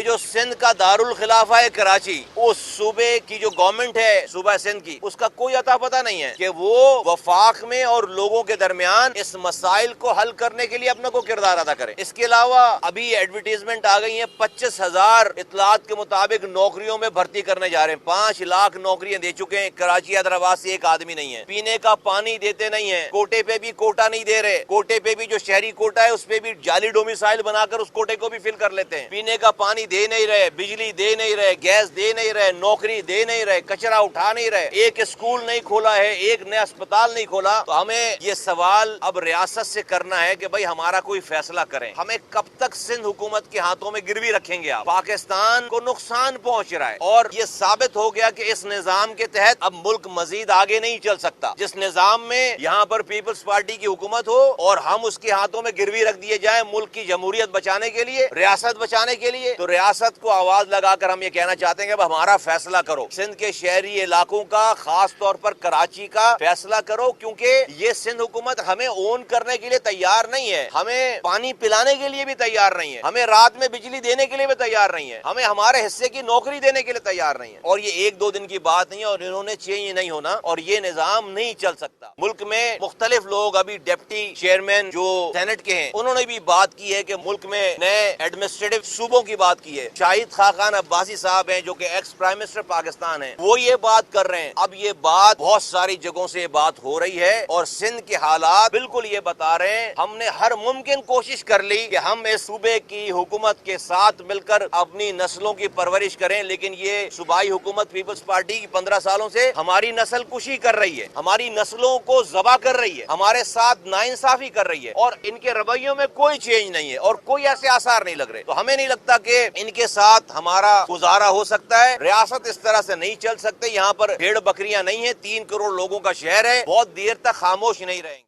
جو سندھ کا دارالخلافہ ہے کراچی، اس صوبے کی جو گورنمنٹ ہے صوبہ سندھ کی، اس کا کوئی عطا پتہ نہیں ہے کہ وہ وفاق میں اور لوگوں کے درمیان اس مسائل کو حل کرنے کے لیے اپنا کو کردار ادا کرے۔ اس کے علاوہ ابھی ایڈورٹیزمنٹ آ گئی ہیں، 25,000 اطلاعات کے مطابق نوکریوں میں بھرتی کرنے جا رہے ہیں، 5 لاکھ نوکریاں دے چکے ہیں۔ کراچی حیدرآباد سے ایک آدمی نہیں ہے، پینے کا پانی دیتے نہیں ہیں، کوٹے پہ بھی کوٹا نہیں دے رہے، کوٹے پہ بھی جو شہری کوٹا ہے اس پہ بھی جعلی ڈومیسائل بنا کر اس کوٹے کو بھی فل کر لیتے ہیں۔ پینے کا پانی دے نہیں رہے، بجلی دے نہیں رہے، گیس دے نہیں رہے، نوکری دے نہیں رہے، کچرا اٹھا نہیں رہے، ایک اسکول نہیں کھولا ہے، ایک نیا اسپتال نہیں کھولا۔ تو ہمیں یہ سوال اب ریاست سے کرنا ہے کہ بھائی ہمارا کوئی فیصلہ کریں۔ ہمیں کب تک سندھ حکومت کے ہاتھوں میں گروی رکھیں گے؟ آپ پاکستان کو نقصان پہنچ رہا ہے اور یہ ثابت ہو گیا کہ اس نظام کے تحت اب ملک مزید آگے نہیں چل سکتا۔ جس نظام میں یہاں پر پیپلز پارٹی کی حکومت ہو اور ہم اس کے ہاتھوں میں گروی رکھ دیے جائیں ملک کی جمہوریت بچانے کے لیے، ریاست بچانے کے لیے، تو ریاست کو آواز لگا کر ہم یہ کہنا چاہتے ہیں کہ ہمارا فیصلہ کرو، سندھ کے شہری علاقوں کا، خاص طور پر کراچی کا فیصلہ کرو، کیونکہ یہ سندھ حکومت ہمیں اون کرنے کے لیے تیار نہیں ہے، ہمیں پانی پلانے کے لیے بھی تیار نہیں ہے، ہمیں رات میں بجلی دینے کے لیے بھی تیار نہیں ہے، ہمیں ہمارے حصے کی نوکری دینے کے لیے تیار نہیں ہے۔ اور یہ 1-2 دن کی بات نہیں ہے اور انہوں نے چینج نہیں ہونا اور یہ نظام نہیں چل سکتا۔ ملک میں مختلف لوگ، ابھی ڈپٹی چیئرمین جو سینٹ کے ہیں انہوں نے بھی بات کی ہے کہ ملک میں نئے ایڈمنسٹریٹو صوبوں کی بات کی ہے۔ شاہد خاقان عباسی صاحب ہیں جو کہ ایکس پرائم منسٹر پاکستان ہیں، وہ یہ بات کر رہے ہیں۔ اب یہ بات بہت ساری جگہوں سے بات ہو رہی ہے اور سندھ کے حالات بالکل یہ بتا رہے ہیں۔ ہم نے ہر ممکن کوشش کر لی کہ ہم اس صوبے کی حکومت کے ساتھ مل کر اپنی نسلوں کی پرورش کریں، لیکن یہ صوبائی حکومت پیپلز پارٹی کی 15 سالوں سے ہماری نسل کشی کر رہی ہے، ہماری نسلوں کو ذبح کر رہی ہے، ہمارے ساتھ ناانصافی کر رہی ہے اور ان کے رویوں میں کوئی چینج نہیں ہے اور کوئی ایسے آثار نہیں لگ رہے۔ تو ہمیں نہیں لگتا کہ ان کے ساتھ ہمارا گزارا ہو سکتا ہے۔ ریاست اس طرح سے نہیں چل سکتے، یہاں پر بھیڑ بکریاں نہیں ہیں، 3 کروڑ لوگوں کا شہر ہے، بہت دیر تک خاموش نہیں رہیں گے۔